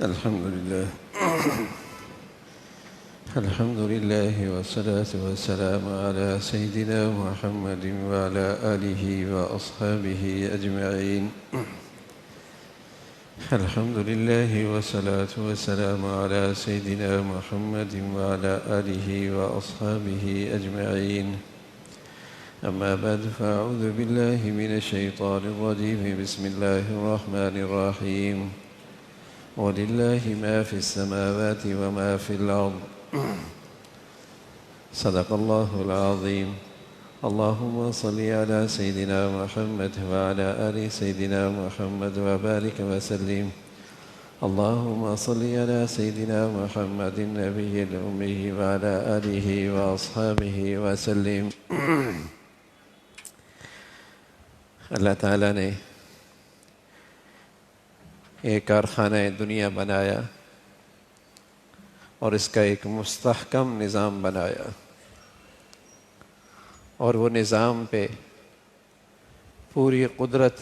الحمد لله الحمد لله والصلاة والسلام على سيدنا محمد وعلى آله وأصحابه أجمعين. الحمد لله والصلاة والسلام على سيدنا محمد وعلى آله وأصحابه أجمعين. أما بعد فأعوذ بالله من الشيطان الرجيم. بسم الله الرحمن الرحيم. ولله ما في السماوات وما في الأرض. صدق الله العظيم. اللهم صل على سيدنا محمد وعلى آل سيدنا محمد وبارك وسلم. اللهم صل على سيدنا محمد النبي الأمي وعلى آله وأصحابه وسلم. اللہ تعالیٰ نے ایک کارخانہ دنیا بنایا اور اس کا ایک مستحکم نظام بنایا، اور وہ نظام پہ پوری قدرت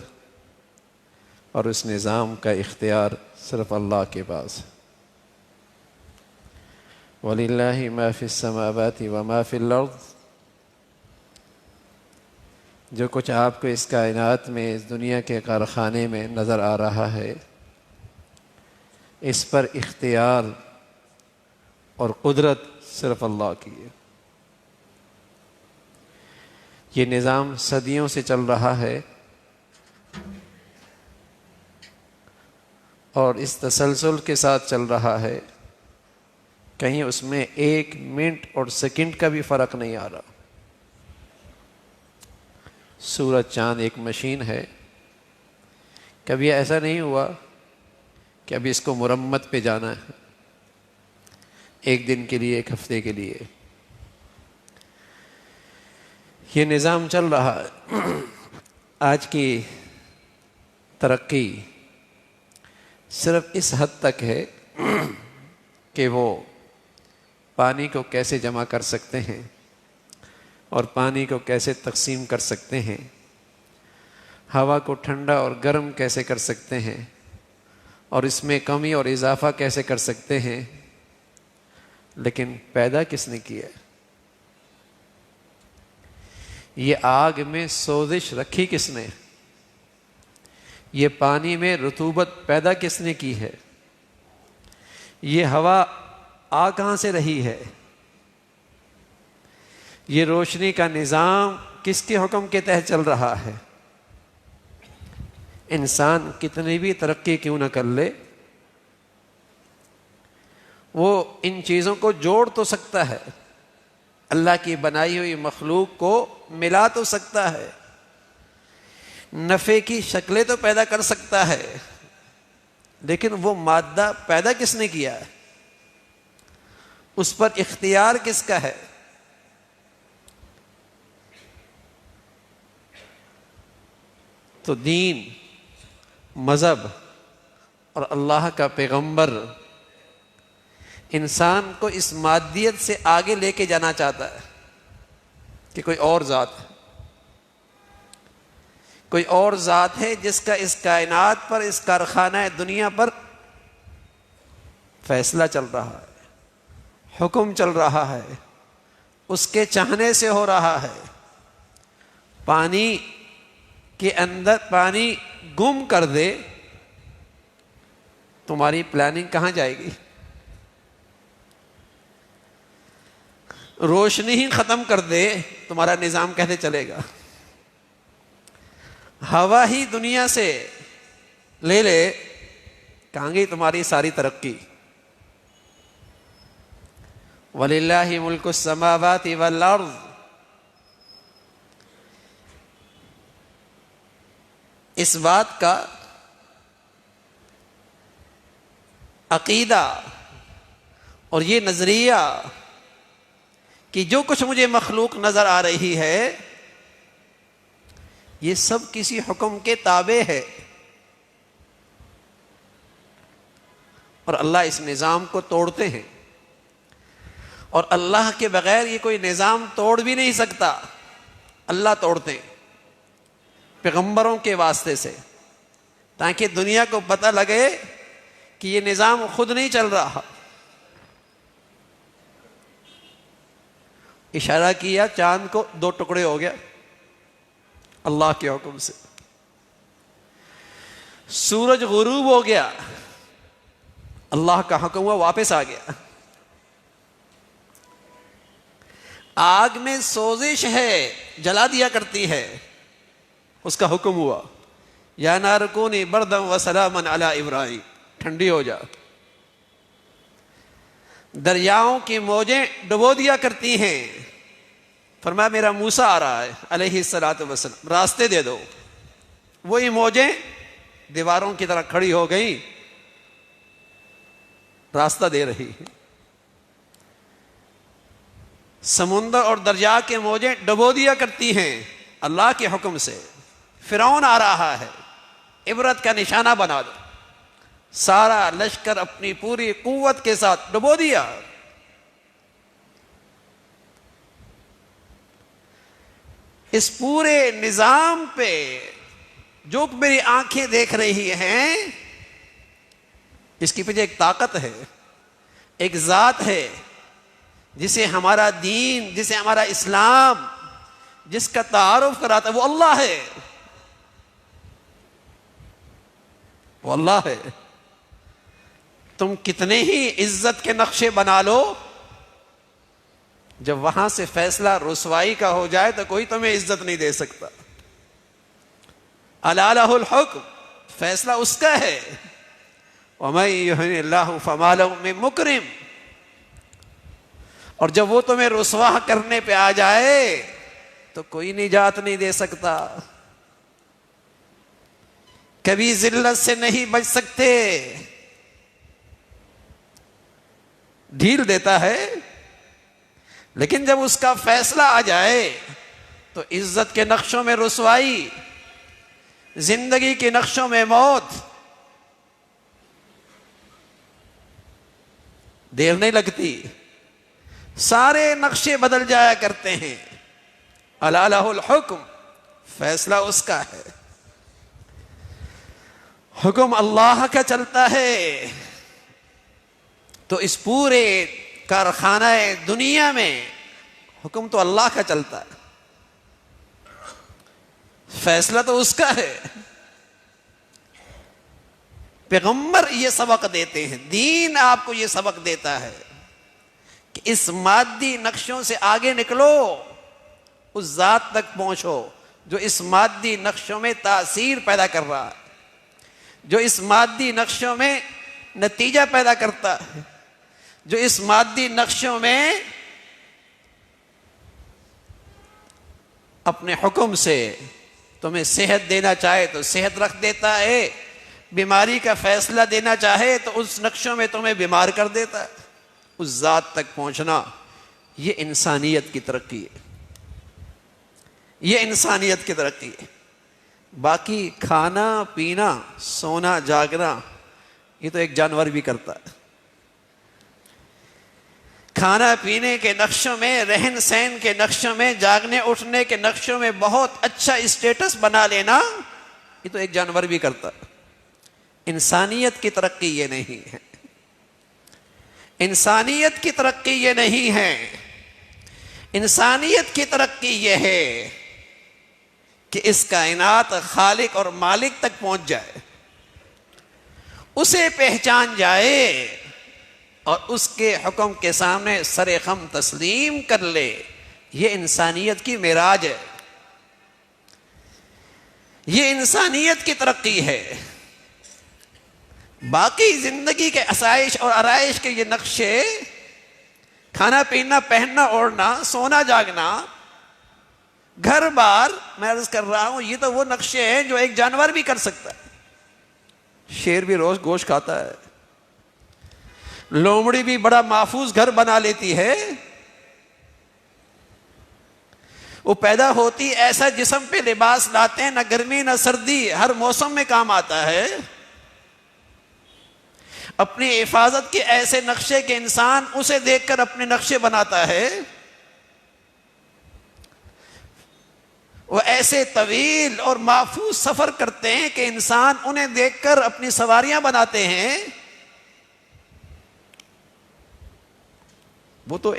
اور اس نظام کا اختیار صرف اللہ کے پاس ہے. وَلِلَّهِ مَا فِي السَّمَاوَاتِ وَمَا فِي الْأَرْضِ. جو کچھ آپ کو اس کائنات میں، اس دنیا کے کارخانے میں نظر آ رہا ہے، اس پر اختیار اور قدرت صرف اللہ کی ہے. یہ نظام صدیوں سے چل رہا ہے، اور اس تسلسل کے ساتھ چل رہا ہے. کہیں اس میں ایک منٹ اور سیکنڈ کا بھی فرق نہیں آ رہا. سورج چاند ایک مشین ہے. کبھی ایسا نہیں ہوا کہ ابھی اس کو مرمت پہ جانا ہے، ایک دن کے لیے، ایک ہفتے کے لیے. یہ نظام چل رہا ہے. آج کی ترقی صرف اس حد تک ہے کہ وہ پانی کو کیسے جمع کر سکتے ہیں اور پانی کو کیسے تقسیم کر سکتے ہیں، ہوا کو ٹھنڈا اور گرم کیسے کر سکتے ہیں، اور اس میں کمی اور اضافہ کیسے کر سکتے ہیں. لیکن پیدا کس نے کیا؟ یہ آگ میں سوزش رکھی کس نے؟ یہ پانی میں رطوبت پیدا کس نے کی ہے؟ یہ ہوا آ کہاں سے رہی ہے؟ یہ روشنی کا نظام کس کے حکم کے تحت چل رہا ہے؟ انسان کتنی بھی ترقی کیوں نہ کر لے، وہ ان چیزوں کو جوڑ تو سکتا ہے، اللہ کی بنائی ہوئی مخلوق کو ملا تو سکتا ہے، نفع کی شکلیں تو پیدا کر سکتا ہے، لیکن وہ مادہ پیدا کس نے کیا ہے؟ اس پر اختیار کس کا ہے؟ تو دین، مذہب اور اللہ کا پیغمبر انسان کو اس مادیت سے آگے لے کے جانا چاہتا ہے کہ کوئی اور ذات ہے، کوئی اور ذات ہے جس کا اس کائنات پر، اس کارخانہ دنیا پر فیصلہ چل رہا ہے، حکم چل رہا ہے، اس کے چاہنے سے ہو رہا ہے. پانی کے اندر پانی گم کر دے، تمہاری پلاننگ کہاں جائے گی؟ روشنی ہی ختم کر دے، تمہارا نظام کیسے چلے گا؟ ہوا ہی دنیا سے لے لے، کہاں گئی تمہاری ساری ترقی؟ وَلِلَّهِ مُلْكُ السَّمَاوَاتِ وَالْأَرْضِ. اس بات کا عقیدہ اور یہ نظریہ کہ جو کچھ مجھے مخلوق نظر آ رہی ہے یہ سب کسی حکم کے تابع ہے، اور اللہ اس نظام کو توڑتے ہیں، اور اللہ کے بغیر یہ کوئی نظام توڑ بھی نہیں سکتا. اللہ توڑتے ہیں پیغمبروں کے واسطے سے، تاکہ دنیا کو پتہ لگے کہ یہ نظام خود نہیں چل رہا. اشارہ کیا چاند کو، 2 ٹکڑے ہو گیا اللہ کے حکم سے. سورج غروب ہو گیا، اللہ کا حکم ہوا واپس آ گیا. آگ میں سوزش ہے، جلا دیا کرتی ہے، اس کا حکم ہوا یا نار کونی بردا و سلاما علی ابراہیم، ٹھنڈی ہو جا. دریاؤں کی موجیں ڈبو دیا کرتی ہیں، فرمایا میرا موسیٰ آ رہا ہے علیہ الصلوۃ والسلام، راستے دے دو. وہی موجیں دیواروں کی طرح کھڑی ہو گئیں، راستہ دے رہی ہے. سمندر اور دریا کے موجیں ڈبو دیا کرتی ہیں اللہ کے حکم سے. فرعون آ رہا ہے، عبرت کا نشانہ بنا دو. سارا لشکر اپنی پوری قوت کے ساتھ ڈبو دیا. اس پورے نظام پہ جو میری آنکھیں دیکھ رہی ہیں، اس کے پیچھے ایک طاقت ہے، ایک ذات ہے جسے ہمارا دین، جسے ہمارا اسلام، جس کا تعارف کراتا ہے، وہ اللہ ہے. وہ اللہ ہے. تم کتنے ہی عزت کے نقشے بنا لو، جب وہاں سے فیصلہ رسوائی کا ہو جائے تو کوئی تمہیں عزت نہیں دے سکتا. الا لہ الحکم، فیصلہ اس کا ہے. ومن یہن اللہ فما لہ من مکرم، اور جب وہ تمہیں رسوا کرنے پہ آ جائے تو کوئی نجات نہیں دے سکتا. کبھی ذلت سے نہیں بچ سکتے. ڈھیل دیتا ہے، لیکن جب اس کا فیصلہ آ جائے تو عزت کے نقشوں میں رسوائی، زندگی کے نقشوں میں موت. دیر نہیں لگتی، سارے نقشے بدل جایا کرتے ہیں. الا لہ الحکم، فیصلہ اس کا ہے. حکم اللہ کا چلتا ہے. تو اس پورے کارخانہ دنیا میں حکم تو اللہ کا چلتا ہے، فیصلہ تو اس کا ہے. پیغمبر یہ سبق دیتے ہیں، دین آپ کو یہ سبق دیتا ہے کہ اس مادی نقشوں سے آگے نکلو، اس ذات تک پہنچو جو اس مادی نقشوں میں تاثیر پیدا کر رہا ہے، جو اس مادی نقشوں میں نتیجہ پیدا کرتا ہے، جو اس مادی نقشوں میں اپنے حکم سے تمہیں صحت دینا چاہے تو صحت رکھ دیتا ہے، بیماری کا فیصلہ دینا چاہے تو اس نقشوں میں تمہیں بیمار کر دیتا ہے. اس ذات تک پہنچنا، یہ انسانیت کی ترقی ہے، یہ انسانیت کی ترقی ہے. باقی کھانا پینا سونا جاگنا یہ تو ایک جانور بھی کرتا ہے. کھانا پینے کے نقشوں میں، رہن سہن کے نقشوں میں، جاگنے اٹھنے کے نقشوں میں بہت اچھا اسٹیٹس بنا لینا یہ تو ایک جانور بھی کرتا ہے. انسانیت کی ترقی یہ نہیں ہے. انسانیت کی ترقی یہ نہیں ہے. انسانیت کی ترقی یہ ہے کہ اس کائنات خالق اور مالک تک پہنچ جائے، اسے پہچان جائے اور اس کے حکم کے سامنے سر خم تسلیم کر لے. یہ انسانیت کی معراج ہے، یہ انسانیت کی ترقی ہے. باقی زندگی کے آسائش اور آرائش کے یہ نقشے، کھانا پینا پہننا اوڑھنا سونا جاگنا گھر بار، میں عرض کر رہا ہوں یہ تو وہ نقشے ہیں جو ایک جانور بھی کر سکتا ہے. شیر بھی روز گوشت کھاتا ہے، لومڑی بھی بڑا محفوظ گھر بنا لیتی ہے. وہ پیدا ہوتی ایسا جسم پہ لباس لاتے ہیں، نہ گرمی نہ سردی، ہر موسم میں کام آتا ہے. اپنی حفاظت کے ایسے نقشے کے انسان اسے دیکھ کر اپنے نقشے بناتا ہے. وہ ایسے طویل اور محفوظ سفر کرتے ہیں کہ انسان انہیں دیکھ کر اپنی سواریاں بناتے ہیں. وہ تو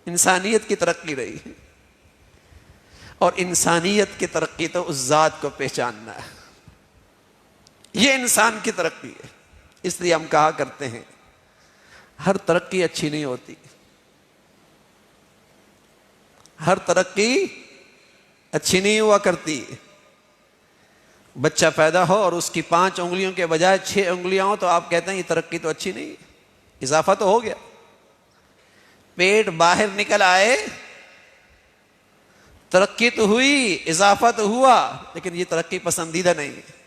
انسانیت کی ترقی رہی ہے، اور انسانیت کی ترقی تو اس ذات کو پہچاننا ہے، یہ انسان کی ترقی ہے۔ اس لیے ہم کہا کرتے ہیں ہر ترقی اچھی نہیں ہوتی، ہر ترقی اچھی نہیں ہوا کرتی۔ بچہ پیدا ہو اور اس کی 5 انگلیوں کے بجائے 6 انگلیاں ہوں تو آپ کہتے ہیں یہ ترقی تو اچھی نہیں، اضافہ تو ہو گیا۔ پیٹ باہر نکل آئے، ترقی تو ہوئی، اضافہ تو ہوا، لیکن یہ ترقی پسندیدہ نہیں ہے۔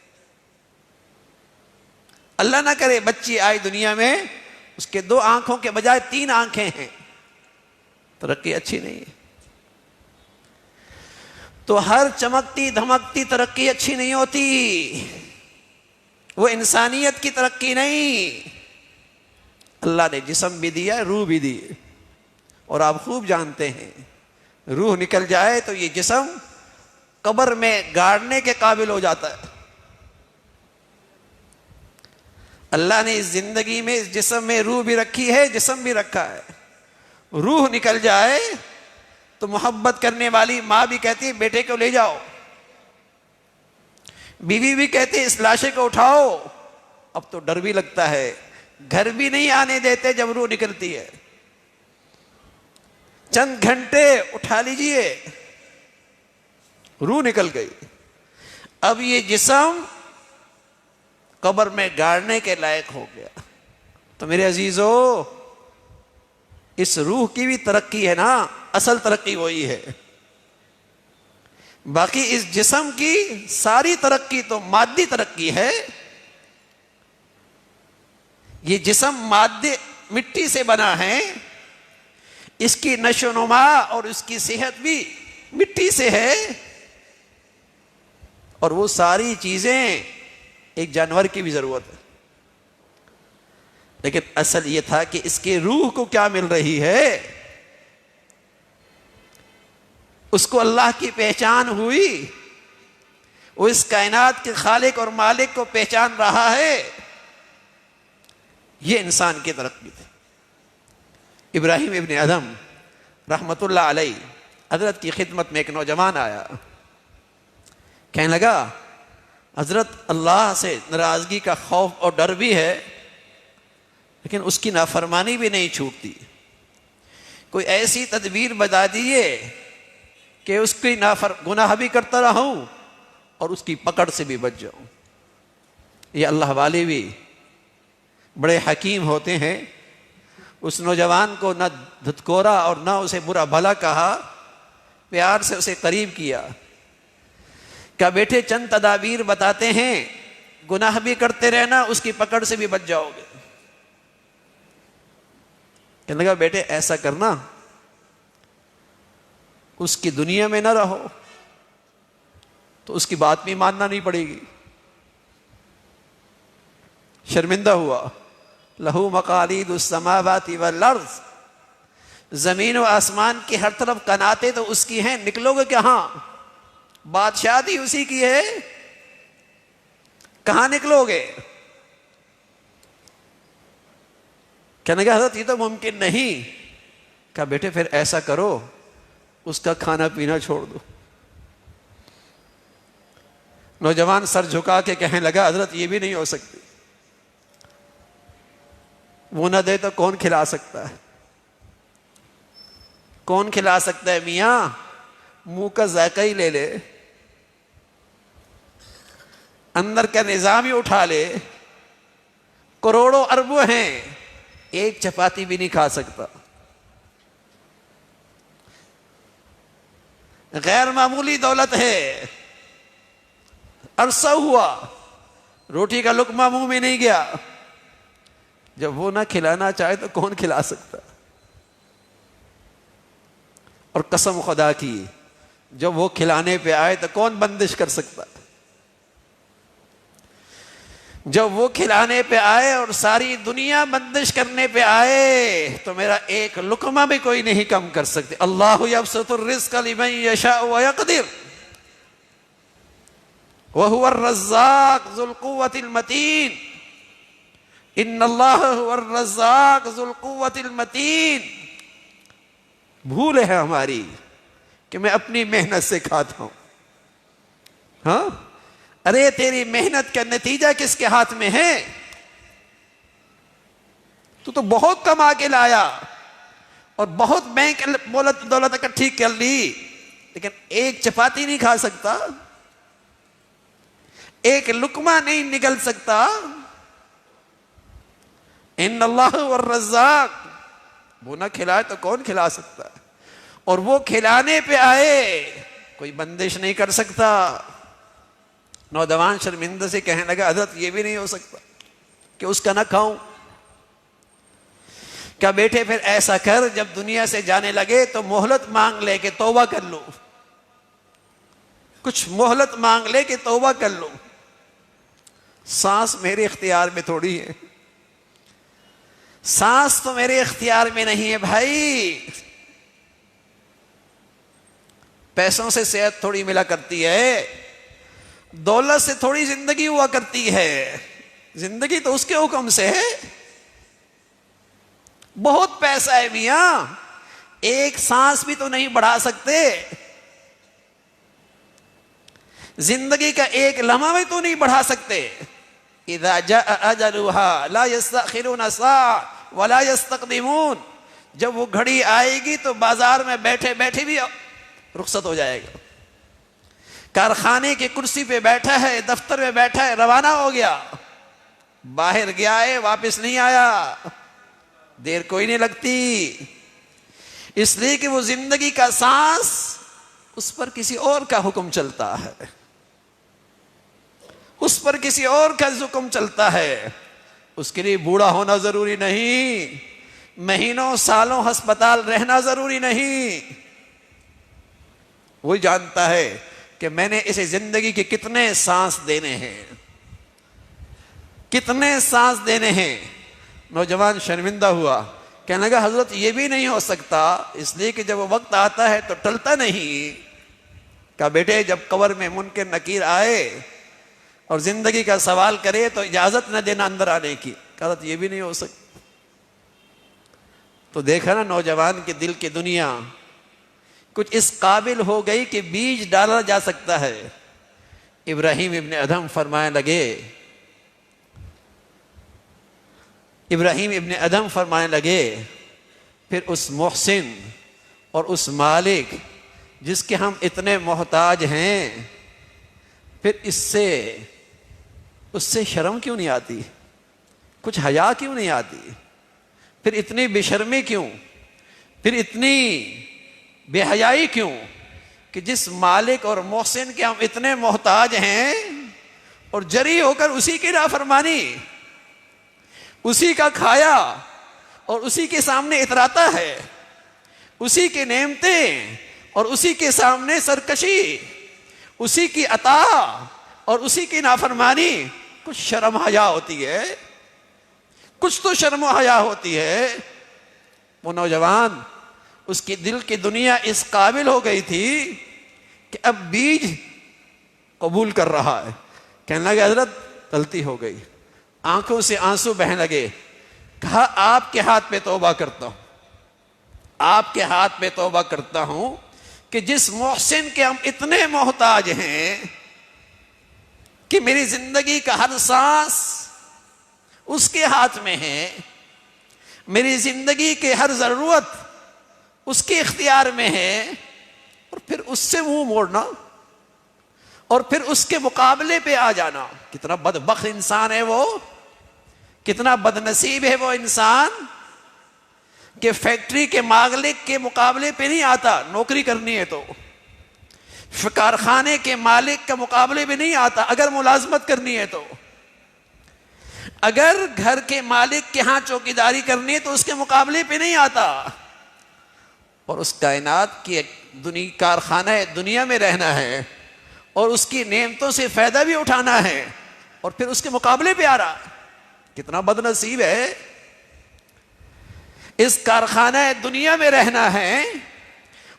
اللہ نہ کرے بچی آئی دنیا میں، اس کے 2 آنکھوں کے بجائے 3 آنکھیں ہیں، ترقی اچھی نہیں ہے۔ تو ہر چمکتی دھمکتی ترقی اچھی نہیں ہوتی، وہ انسانیت کی ترقی نہیں۔ اللہ نے جسم بھی دیا، روح بھی دی، اور آپ خوب جانتے ہیں روح نکل جائے تو یہ جسم قبر میں گاڑنے کے قابل ہو جاتا ہے۔ اللہ نے اس زندگی میں اس جسم میں روح بھی رکھی ہے، جسم بھی رکھا ہے۔ روح نکل جائے تو محبت کرنے والی ماں بھی کہتی ہے بیٹے کو لے جاؤ، بیوی بھی کہتی ہے اس لاشے کو اٹھاؤ۔ اب تو ڈر بھی لگتا ہے، گھر بھی نہیں آنے دیتے جب روح نکلتی ہے۔ چند گھنٹے اٹھا لیجئے، روح نکل گئی، اب یہ جسم قبر میں گاڑنے کے لائق ہو گیا۔ تو میرے عزیزو، اس روح کی بھی ترقی ہے نا، اصل ترقی وہی ہے۔ باقی اس جسم کی ساری ترقی تو مادی ترقی ہے۔ یہ جسم مادے مٹی سے بنا ہے، اس کی نشو و نما اور اس کی صحت بھی مٹی سے ہے، اور وہ ساری چیزیں ایک جانور کی بھی ضرورت ہے۔ لیکن اصل یہ تھا کہ اس کے روح کو کیا مل رہی ہے، اس کو اللہ کی پہچان ہوئی، وہ اس کائنات کے خالق اور مالک کو پہچان رہا ہے۔ یہ انسان کی ترقی تھی۔ ابراہیم ابن ادھم رحمت اللہ علیہ حضرت کی خدمت میں ایک نوجوان آیا، کہنے لگا حضرت اللہ سے ناراضگی کا خوف اور ڈر بھی ہے، لیکن اس کی نافرمانی بھی نہیں چھوٹتی، کوئی ایسی تدبیر بتا دیجیے کہ اس کی گناہ بھی کرتا رہوں اور اس کی پکڑ سے بھی بچ جاؤں۔ یہ اللہ والے بھی بڑے حکیم ہوتے ہیں۔ اس نوجوان کو نہ دھتکورا اور نہ اسے برا بھلا کہا، پیار سے اسے قریب کیا، کہا بیٹے چند تدابیر بتاتے ہیں، گناہ بھی کرتے رہنا، اس کی پکڑ سے بھی بچ جاؤ گے۔ کہنے لگا بیٹے ایسا کرنا، اس کی دنیا میں نہ رہو تو اس کی بات بھی ماننا نہیں پڑے گی۔ شرمندہ ہوا، لہو مقالید السماوات والارض، زمین و آسمان کی ہر طرف قناتیں تو اس کی ہیں، نکلو گے کہاں؟ بادشاہی اسی کی ہے، کہاں نکلو گے؟ کہنے لگا حضرت یہ تو ممکن نہیں۔ کہا بیٹے پھر ایسا کرو، اس کا کھانا پینا چھوڑ دو۔ نوجوان سر جھکا کے کہنے لگا حضرت یہ بھی نہیں ہو سکتی، وہ نہ دے تو کون کھلا سکتا ہے؟ کون کھلا سکتا ہے میاں؟ منہ کا ذائقہ ہی لے لے، اندر کا نظام ہی اٹھا لے، کروڑوں اربوں ہیں، ایک چپاتی بھی نہیں کھا سکتا۔ غیر معمولی دولت ہے، عرصہ ہوا روٹی کا لقمہ منہ میں نہیں گیا، جب وہ نہ کھلانا چاہے تو کون کھلا سکتا؟ اور قسم خدا کی جب وہ کھلانے پہ آئے تو کون بندش کر سکتا؟ جب وہ کھلانے پہ آئے اور ساری دنیا بندش کرنے پہ آئے تو میرا ایک لقمہ بھی کوئی نہیں کم کر سکتے۔ اللہ یبسط الرزق لمن یشاء ویقدر وهو الرزاق ذو القوة المتین، ان اللہ هو الرزاق ذو القوة المتین۔ بھول ہے ہماری کہ میں اپنی محنت سے کھاتا ہوں. ہاں، ارے تیری محنت کا نتیجہ کس کے ہاتھ میں ہے؟ تو بہت کما کے لایا اور بہت بینک دولت اکٹھی کر لی، لیکن ایک چپاتی نہیں کھا سکتا، ایک لقمہ نہیں نگل سکتا. ان اللہ والرزاق، وہ نہ کھلائے تو کون کھلا سکتا ہے؟ اور وہ کھلانے پہ آئے، کوئی بندش نہیں کر سکتا. نوجوان شرمندہ سے کہنے لگا حضرت یہ بھی نہیں ہو سکتا کہ اس کا نہ کھاؤں. کیا بیٹے پھر ایسا کر، جب دنیا سے جانے لگے تو مہلت مانگ لے کہ توبہ کر لو، کچھ مہلت مانگ لے کہ توبہ کر لو. سانس میرے اختیار میں تھوڑی ہے، سانس تو میرے اختیار میں نہیں ہے بھائی. پیسوں سے صحت تھوڑی ملا کرتی ہے، دولت سے تھوڑی زندگی ہوا کرتی ہے. زندگی تو اس کے حکم سے ہے. بہت پیسہ ہے میاں، ایک سانس بھی تو نہیں بڑھا سکتے، زندگی کا ایک لمحہ بھی تو نہیں بڑھا سکتے. اذا جاء اجلها لا يستأخرون ساعة ولا يستقدمون. جب وہ گھڑی آئے گی تو بازار میں بیٹھے بیٹھے بھی رخصت ہو جائے گا. کارخانے کی کرسی پہ بیٹھا ہے، دفتر میں بیٹھا ہے، روانہ ہو گیا، باہر گیا ہے، واپس نہیں آیا، دیر کوئی نہیں لگتی. اس لیے کہ وہ زندگی کا سانس اس پر کسی اور کا حکم چلتا ہے، اس پر کسی اور کا حکم چلتا ہے. اس کے لیے بوڑھا ہونا ضروری نہیں، مہینوں سالوں ہسپتال رہنا ضروری نہیں. وہی جانتا ہے کہ میں نے اسے زندگی کے کتنے سانس دینے ہیں، کتنے سانس دینے ہیں. نوجوان شرمندہ ہوا، کہنے لگا حضرت یہ بھی نہیں ہو سکتا، اس لیے کہ جب وہ وقت آتا ہے تو ٹلتا نہیں. کہا بیٹے جب قبر میں منکر نکیر آئے اور زندگی کا سوال کرے تو اجازت نہ دینا اندر آنے کی. کہا حضرت یہ بھی نہیں ہو سکتا. تو دیکھا نا نوجوان کے دل کی دنیا کچھ اس قابل ہو گئی کہ بیج ڈالا جا سکتا ہے. ابراہیم ابن ادھم فرمانے لگے، ابراہیم ابن ادھم فرمانے لگے پھر اس محسن اور اس مالک جس کے ہم اتنے محتاج ہیں، پھر اس سے شرم کیوں نہیں آتی؟ کچھ حیا کیوں نہیں آتی؟ پھر اتنی بے شرمی کیوں؟ پھر اتنی بے حیائی کیوں کہ جس مالک اور محسن کے ہم اتنے محتاج ہیں اور جری ہو کر اسی کی نافرمانی، اسی کا کھایا اور اسی کے سامنے اتراتا ہے، اسی کی نعمتیں اور اسی کے سامنے سرکشی، اسی کی عطا اور اسی کی نافرمانی. کچھ شرم حیا ہوتی ہے، کچھ تو شرم و حیا ہوتی ہے. وہ نوجوان اس کی دل کی دنیا اس قابل ہو گئی تھی کہ اب بیج قبول کر رہا ہے. کہنے لگے حضرت غلطی ہو گئی، آنکھوں سے آنسو بہنے لگے. کہا آپ کے ہاتھ پہ توبہ کرتا ہوں، آپ کے ہاتھ پہ توبہ کرتا ہوں کہ جس محسن کے ہم اتنے محتاج ہیں کہ میری زندگی کا ہر سانس اس کے ہاتھ میں ہے، میری زندگی کے ہر ضرورت اس کے اختیار میں ہے، اور پھر اس سے منہ موڑنا اور پھر اس کے مقابلے پہ آ جانا. کتنا بدبخت انسان ہے وہ، کتنا بد نصیب ہے وہ انسان کہ فیکٹری کے مالک کے مقابلے پہ نہیں آتا، نوکری کرنی ہے تو کارخانے کے مالک کا مقابلے پہ نہیں آتا اگر ملازمت کرنی ہے تو، اگر گھر کے مالک کے ہاں چوکیداری کرنی ہے تو اس کے مقابلے پہ نہیں آتا. اور اس کائنات کی کارخانہ دنیا میں رہنا ہے اور اس کی نعمتوں سے فائدہ بھی اٹھانا ہے، اور پھر اس کے مقابلے پہ آ رہا. کتنا بد نصیب ہے. اس کارخانہ دنیا میں رہنا ہے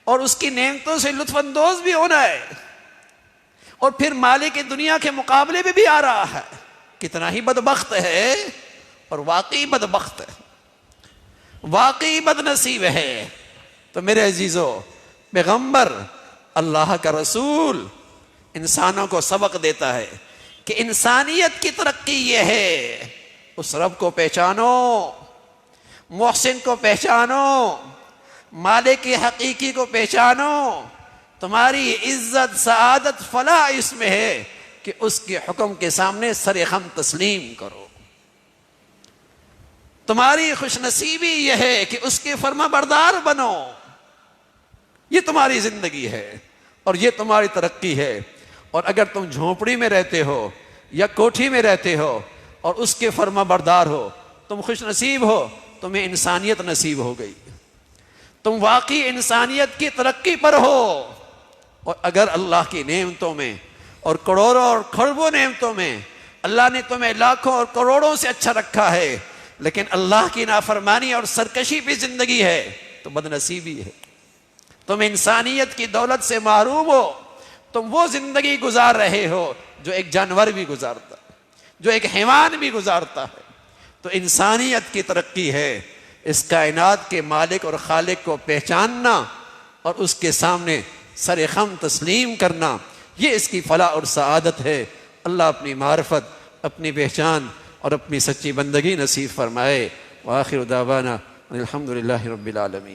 اور اس کی نعمتوں سے لطف اندوز بھی ہونا ہے، اور پھر مالک دنیا کے مقابلے پہ بھی آ رہا ہے. کتنا ہی بدبخت ہے، اور واقعی بدبخت ہے، واقعی بد نصیب ہے. تو میرے عزیزو، پیغمبر اللہ کا رسول انسانوں کو سبق دیتا ہے کہ انسانیت کی ترقی یہ ہے، اس رب کو پہچانو، محسن کو پہچانو، مالک حقیقی کو پہچانو۔ تمہاری عزت، سعادت، فلاح اس میں ہے کہ اس کے حکم کے سامنے سر خم تسلیم کرو۔ تمہاری خوش نصیبی یہ ہے کہ اس کے فرما بردار بنو۔ یہ تمہاری زندگی ہے اور یہ تمہاری ترقی ہے۔ اور اگر تم جھونپڑی میں رہتے ہو یا کوٹھی میں رہتے ہو اور اس کے فرما بردار ہو، تم خوش نصیب ہو، تمہیں انسانیت نصیب ہو گئی، تم واقعی انسانیت کی ترقی پر ہو۔ اور اگر اللہ کی نعمتوں میں اور کروڑوں اور کھربوں نعمتوں میں اللہ نے تمہیں لاکھوں اور کروڑوں سے اچھا رکھا ہے، لیکن اللہ کی نافرمانی اور سرکشی پہ زندگی ہے، تو بدنصیبی ہے۔ تم انسانیت کی دولت سے محروم ہو، تم وہ زندگی گزار رہے ہو جو ایک جانور بھی گزارتا ہے، جو ایک حیوان بھی گزارتا ہے۔ تو انسانیت کی ترقی ہے اس کائنات کے مالک اور خالق کو پہچاننا اور اس کے سامنے سر خم تسلیم کرنا، یہ اس کی فلاح اور سعادت ہے۔ اللہ اپنی معرفت، اپنی پہچان اور اپنی سچی بندگی نصیب فرمائے۔ وآخر دعوانا الحمدللہ رب العالمین۔